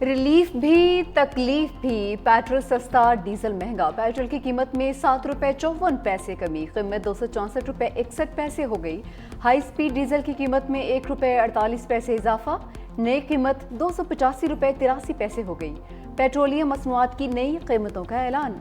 Relief بھی تکلیف بھی، پیٹرول سستا ڈیزل مہنگا، پیٹرول کی قیمت میں ₹7.54 کمی، قیمت ₹264.61 ہو گئی۔ ہائی سپیڈ ڈیزل کی قیمت میں ₹1.48 اضافہ، نئی قیمت ₹285.83 ہو گئی۔ پیٹرولیم مصنوعات کی نئی قیمتوں کا اعلان۔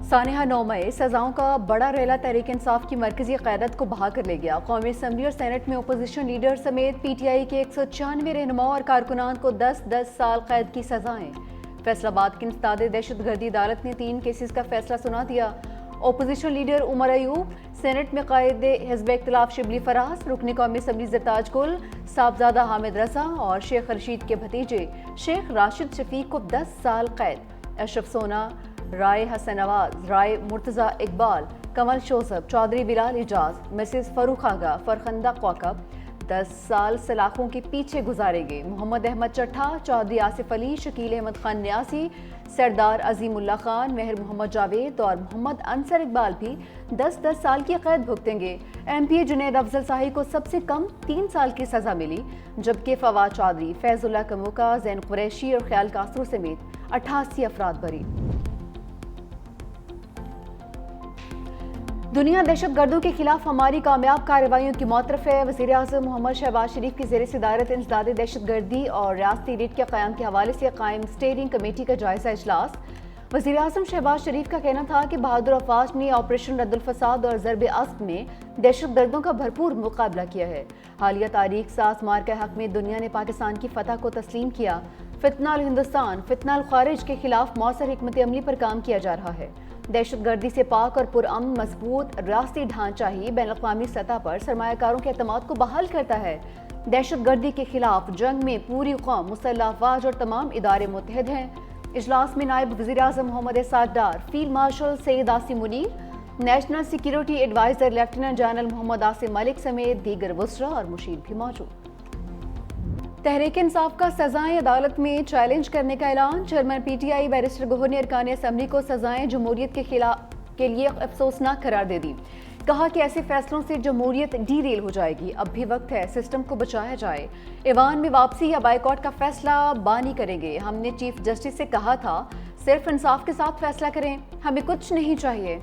سانحہ 9 مئی سزاؤں کا بڑا ریلا تحریک انصاف کی مرکزی قیادت کو بہا کر لے گیا۔ قومی اسمبلی اور سینٹ میں اپوزیشن لیڈر سمیت پی ٹی آئی کے 196 رہنماؤں اور کارکنان کو 10 سال قید کی سزائیں۔ فیصل آباد کی انسداد دہشت گردی عدالت نے 3 کیسز کا فیصلہ سنا دیا۔ Opposition leader Omar Ayub, Saint میں قائد حزب اختلاف شبلی فراز، رکن قومی اسمبلی زرتاج گل، صاحبزادہ حامد رضا اور شیخ رشید کے بھتیجے شیخ راشد شفیق کو 10 سال قید۔ اشرف سونا، رائے حسن نواز، رائے مرتضی اقبال، کمل شوذب، چودھری بلال اعجاز، مسز فروخ آغا، فرخندہ کوکب 10 سال سلاخوں کے پیچھے گزارے گئے۔ محمد احمد چٹھا، چودھری آصف علی، شکیل احمد خان نیازی، سردار عظیم اللہ خان، مہر محمد جاوید اور محمد انصر اقبال بھی 10 سال کی قید بھگتیں گے۔ ایم پی اے جنید افضل صاحب کو سب سے کم 3 سال کی سزا ملی، جبکہ فواد چودھری، فیض اللہ کموکا، زین قریشی اور خیال کاسرو سمیت 88 افراد بری۔ دنیا دہشت گردوں کے خلاف ہماری کامیاب کارروائیوں کی معترف ہے۔ وزیر اعظم محمد شہباز شریف کی زیر صدارت انسداد دہشت گردی اور ریاستی ریٹ کے قیام کے حوالے سے قائم اسٹیئرنگ کمیٹی کا جائزہ اجلاس۔ وزیر اعظم شہباز شریف کا کہنا تھا کہ بہادر افواج نے آپریشن رد الفساد اور ضرب عصب میں دہشت گردوں کا بھرپور مقابلہ کیا ہے۔ حالیہ تاریخ ساز مار کے حق میں دنیا نے پاکستان کی فتح کو تسلیم کیا۔ فتنہ الہندوستان، فتنہ الخارج کے خلاف مؤثر حکمت عملی پر کام کیا جا رہا ہے۔ دہشت گردی سے پاک اور پرامن مضبوط ریاستی ڈھانچہ ہی بین الاقوامی سطح پر سرمایہ کاروں کے اعتماد کو بحال کرتا ہے۔ دہشت گردی کے خلاف جنگ میں پوری قوم، مسلح افواج اور تمام ادارے متحد ہیں۔ اجلاس میں نائب وزیر اعظم Muhammad Ishaq Dar, field marshal Syed Asim Munir, national security adviser lieutenant general Muhammad Asim Malik سمیت دیگر وزراء اور مشیر بھی موجود۔ تحریک انصاف کا سزائیں عدالت میں چیلنج کرنے کا اعلان۔ Chairman P T I barrister Gohar نے ارکان اسمبلی کو سزائیں جمہوریت کے لیے افسوسناک قرار دے دی۔ کہا کہ ایسے فیصلوں سے جمہوریت ڈی ریل ہو جائے گی، اب بھی وقت ہے سسٹم کو بچایا جائے۔ ایوان میں واپسی یا بائیکاٹ کا فیصلہ بانی کریں گے۔ ہم نے چیف جسٹس سے کہا تھا صرف انصاف کے ساتھ فیصلہ کریں، ہمیں کچھ نہیں چاہیے۔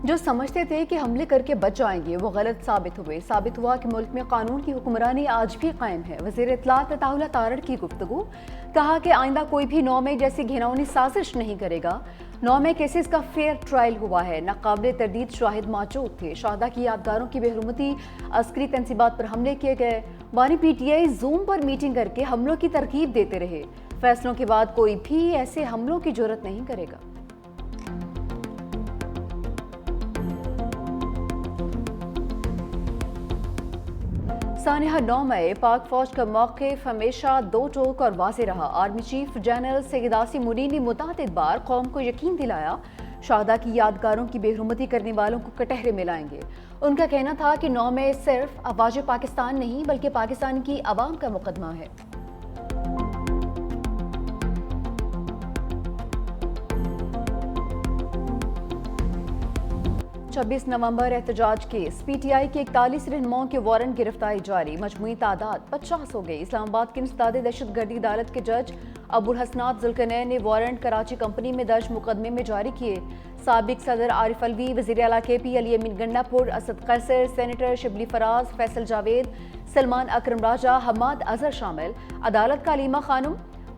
جو سمجھتے تھے کہ حملے کر کے بچ جائیں گے وہ غلط ثابت ہوا کہ ملک میں قانون کی حکمرانی آج بھی قائم ہے۔ وزیر اطلاعات عطا اللہ تارڑ کی گفتگو، کہا کہ آئندہ کوئی بھی 9 مئی جیسی گھناؤنی سازش نہیں کرے گا۔ 9 مئی کیسز کا فیئر ٹرائل ہوا ہے، ناقابل تردید شواہد موجود تھے، شہداء کی یادگاروں کی بے حرمتی، عسکری تنصیبات پر حملے کیے گئے۔ بانی پی ٹی آئی زوم پر میٹنگ کر کے حملوں کی ترغیب دیتے رہے۔ فیصلوں کے بعد کوئی بھی ایسے حملوں کی جرات نہیں کرے گا۔ سانحہ 9 مئی پاک فوج کا موقف ہمیشہ دو ٹوک اور واضح رہا۔ آرمی چیف جنرل سید عاصم منیر نے متعدد بار قوم کو یقین دلایا شہداء کی یادگاروں کی بے حرمتی کرنے والوں کو کٹہرے میں لائیں گے۔ ان کا کہنا تھا کہ 9 مئی صرف افواج پاکستان نہیں بلکہ پاکستان کی عوام کا مقدمہ ہے۔ 26 نومبر احتجاج کیس، پی ٹی آئی کے 41 رہنماؤں کے وارنٹ گرفتاری جاری، مجموعی تعداد 50 ہو گئی۔ اسلام آباد کی انسداد دہشت گردی عدالت کے جج ابو الحسنات ذوالقرنین نے وارنٹ کراچی کمپنی میں درج مقدمے میں جاری کیے۔ سابق صدر عارف علوی، وزیر اعلیٰ کے پی علی امین گنڈا پور، اسد قیصر، سینیٹر شبلی فراز، فیصل جاوید، سلمان اکرم راجہ، حماد اظہر شامل۔ عدالت کا علیمہ خانم،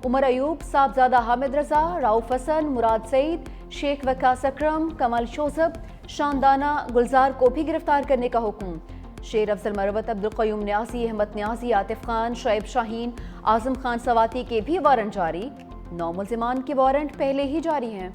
عمر ایوب، صاحبزادہ حامد رضا، رؤوف حسن، مراد سعید، شیخ وقاص اکرم، کمل شوذب، شاندانہ گلزار کو بھی گرفتار کرنے کا حکم۔ شیر افضل مروت، عبدالقیوم نیازی، احمد نیازی، عاطف خان، شعیب شاہین، اعظم خان سواتی کے بھی وارنٹ جاری۔ 9 ملزمان کے وارنٹ پہلے ہی جاری ہیں۔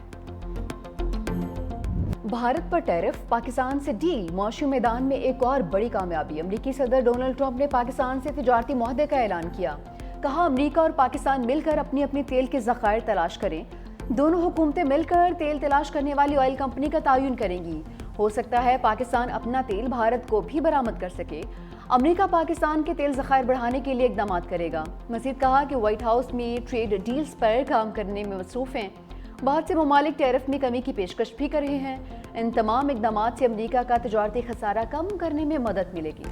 بھارت پر ٹیرف، پاکستان سے ڈیل، معاشی میدان میں ایک اور بڑی کامیابی۔ امریکی صدر ڈونلڈ ٹرمپ نے پاکستان سے تجارتی معاہدے کا اعلان کیا۔ کہا امریکہ اور پاکستان مل کر اپنی تیل کے ذخائر تلاش کریں۔ دونوں حکومتیں مل کر تیل تلاش کرنے والی آئل کمپنی کا تعین کریں گی۔ ہو سکتا ہے پاکستان اپنا تیل بھارت کو بھی برآمد کر سکے۔ امریکہ پاکستان کے تیل ذخائر بڑھانے کے لیے اقدامات کرے گا۔ مزید کہا کہ وائٹ ہاؤس میں ٹریڈ ڈیلز پر کام کرنے میں مصروف ہیں۔ بہت سے ممالک ٹیرف میں کمی کی پیشکش بھی کر رہے ہیں۔ ان تمام اقدامات سے امریکہ کا تجارتی خسارہ کم کرنے میں مدد ملے گی۔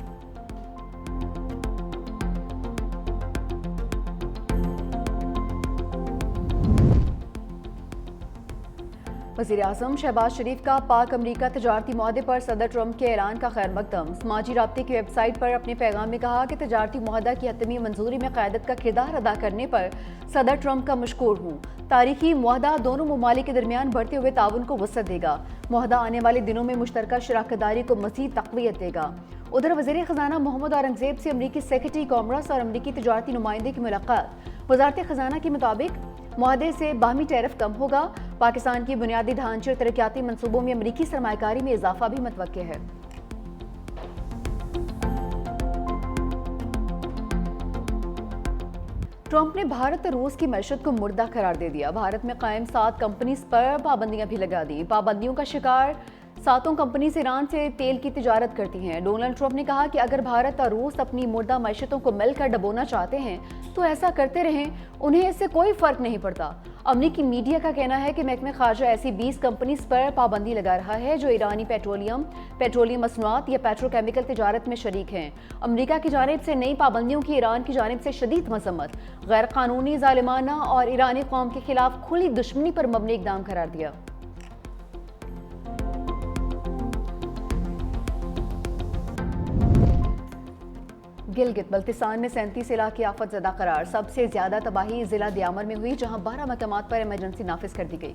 وزیراعظم شہباز شریف کا پاک امریکہ تجارتی معاہدے پر صدر ٹرمپ کے اعلان کا خیر مقدم۔ سماجی رابطے کی ویب سائٹ پر اپنے پیغام میں کہا کہ تجارتی معاہدہ کی حتمی منظوری میں قیادت کا کردار ادا کرنے پر صدر ٹرمپ کا مشکور ہوں۔ تاریخی معاہدہ دونوں ممالک کے درمیان بڑھتے ہوئے تعاون کو وسعت دے گا۔ معاہدہ آنے والے دنوں میں مشترکہ شراکت داری کو مزید تقویت دے گا۔ ادھر وزیر خزانہ محمد اورنگزیب سے امریکی سیکرٹری کامرس اور امریکی تجارتی نمائندے کی ملاقات۔ وزارت خزانہ کے مطابق معاہدے سے باہمی ٹیرف کم ہوگا۔ پاکستان کی بنیادی ڈھانچے اور ترقیاتی منصوبوں میں امریکی سرمایہ کاری میں اضافہ بھی متوقع ہے۔ ٹرمپ نے بھارت اور روس کی معیشت کو مردہ قرار دے دیا۔ بھارت میں قائم 7 کمپنیز پر پابندیاں بھی لگا دیں۔ پابندیوں کا شکار 7 کمپنیز ایران سے تیل کی تجارت کرتی ہیں۔ ڈونلڈ ٹرمپ نے کہا کہ اگر بھارت اور روس اپنی مردہ معیشتوں کو مل کر ڈبونا چاہتے ہیں تو ایسا کرتے رہیں، انہیں اس سے کوئی فرق نہیں پڑتا۔ امریکی میڈیا کا کہنا ہے کہ محکمہ خارجہ ایسی 20 کمپنیز پر پابندی لگا رہا ہے جو ایرانی پیٹرولیم مصنوعات یا پیٹروکیمیکل تجارت میں شریک ہیں۔ امریکہ کی جانب سے نئی پابندیوں کی ایران کی جانب سے شدید مذمت، غیر قانونی، ظالمانہ اور ایرانی قوم کے خلاف کھلی دشمنی پر مبنی اقدام قرار دیا۔ گلگت بلتستان میں 37 علاقے آفت زدہ قرار۔ سب سے زیادہ تباہی ضلع دیامر میں ہوئی جہاں 12 مقامات پر ایمرجنسی نافذ کر دی گئی۔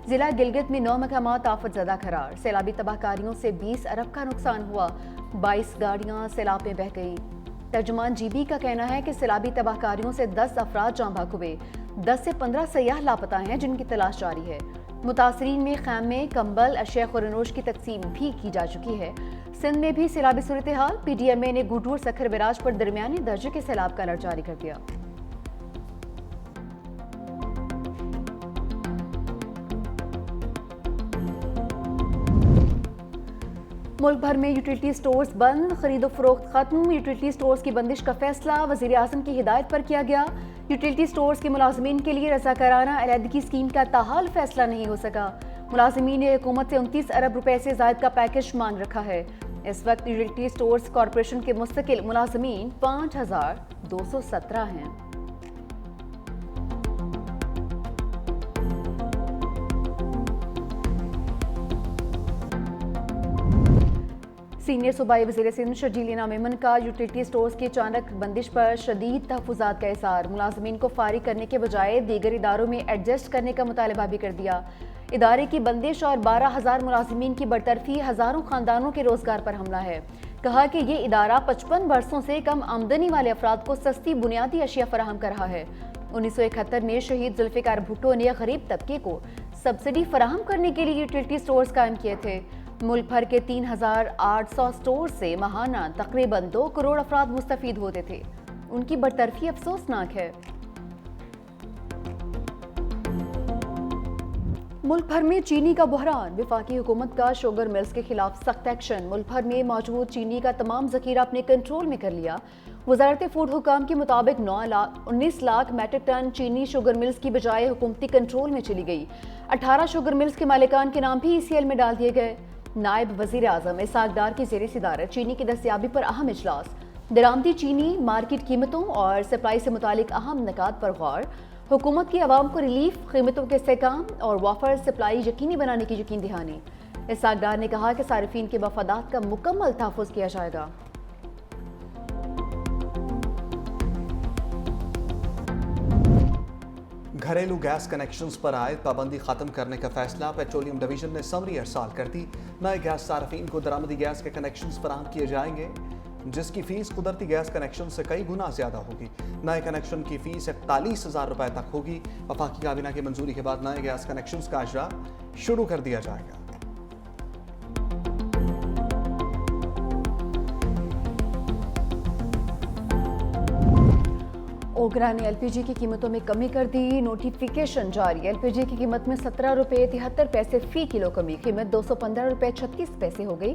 ضلع گلگت میں 9 مقامات آفت زدہ قرار۔ سیلابی تباہ کاریوں سے 20 ارب کا نقصان ہوا، 22 گاڑیاں سیلاب میں بہہ گئیں۔ ترجمان جی بی کا کہنا ہے کہ سیلابی تباہ کاریوں سے 10 افراد جاں بحق ہوئے، 10 سے 15 سیاح لاپتہ ہیں جن کی تلاش جاری ہے۔ متاثرین میں خیمے، کمبل، اشیاء خورنوش کی تقسیم بھی کی جا چکی ہے۔ سندھ میں بھی سیلابی صورتحال، پی ڈی ایم اے نے گڈور سکھر بیراج پر درمیانی درجے کے سیلاب کا الرٹ جاری کر دیا۔ ملک بھر میں یوٹیلیٹی سٹورز بند، خرید و فروخت ختم۔ یوٹیلیٹی سٹورز کی بندش کا فیصلہ وزیر اعظم کی ہدایت پر کیا گیا۔ یوٹیلیٹی سٹورز کے ملازمین کے لیے رضاکارانہ علیحدگی اسکیم کا تاحال فیصلہ نہیں ہو سکا۔ ملازمین نے حکومت سے 29 ارب روپے سے زائد کا پیکج مانگ رکھا ہے۔ اس وقت یوٹیلیٹی سٹورز کارپوریشن کے مستقل ملازمین 5217 ہیں۔ سینئر صوبائی وزیر سندھ شرجیل انعام میمن کا یوٹیلیٹی سٹورز کی اچانک بندش پر شدید تحفظات کا اظہار۔ ملازمین کو فارغ کرنے کے بجائے دیگر اداروں میں ایڈجسٹ کرنے کا مطالبہ بھی کر دیا۔ ادارے کی بندش اور 12,000 ملازمین کی برطرفی ہزاروں خاندانوں کے روزگار پر حملہ ہے۔ کہا کہ یہ ادارہ 55 برسوں سے کم آمدنی والے افراد کو سستی بنیادی اشیاء فراہم کر رہا ہے۔ 1971 میں شہید ذوالفقار بھٹو نے غریب طبقے کو سبسڈی فراہم کرنے کے لیے یوٹیلیٹی سٹورز قائم کیے تھے۔ ملک بھر کے 3,800 سٹور سے ماہانہ تقریباً 2 کروڑ افراد مستفید ہوتے تھے۔ ان کی برطرفی افسوسناک ہے۔ ملک بھر میں چینی کا بحران، وفاقی حکومت کا شوگر ملز کے خلاف سخت ایکشن۔ ملک بھر میں موجود چینی کا تمام ذخیرہ اپنے کنٹرول میں کر لیا۔ وزارت فوڈ حکام کے مطابق 19 لاکھ میٹرک ٹن چینی شوگر ملز کی بجائے حکومتی کنٹرول میں چلی گئی۔ 18 شوگر ملز کے مالکان کے نام بھی ای سی ایل میں ڈال دیے گئے۔ نائب وزیر اعظم اسحاق ڈار کی زیر صدارت چینی کی دستیابی پر اہم اجلاس۔ درآمدی چینی، مارکیٹ قیمتوں اور سپلائی سے متعلق اہم نکات پر غور۔ حکومت کی عوام کو ریلیف، قیمتوں کے استحکام اور وافر سپلائی یقینی بنانے کی یقین دہانی۔ اسحاق ڈار نے کہا کہ صارفین کے مفادات کا مکمل تحفظ کیا جائے گا۔ گھریلو گیس کنیکشنز پر عائد پابندی ختم کرنے کا فیصلہ، پیٹرولیم ڈویژن نے سمری ارسال کر دی۔ نئے گیس صارفین کو درآمدی گیس کے کنیکشنز فراہم کیے جائیں گے جس کی فیس قدرتی گیس کنیکشن سے کئی گنا زیادہ ہوگی۔ نئے کنیکشن کی فیس 41,000 روپے تک ہوگی۔ وفاقی کابینہ کی منظوری کے بعد نئے گیس کنیکشنز کا اجرا شروع کر دیا جائے گا۔ اوگرا نے ایل پی جی کی قیمتوں میں کمی کر دی، نوٹیفیکیشن جاری۔ ایل پی جی کی قیمت میں 17 روپے 73 پیسے فی کلو کمی، قیمت 215 روپے 36 پیسے ہو گئی۔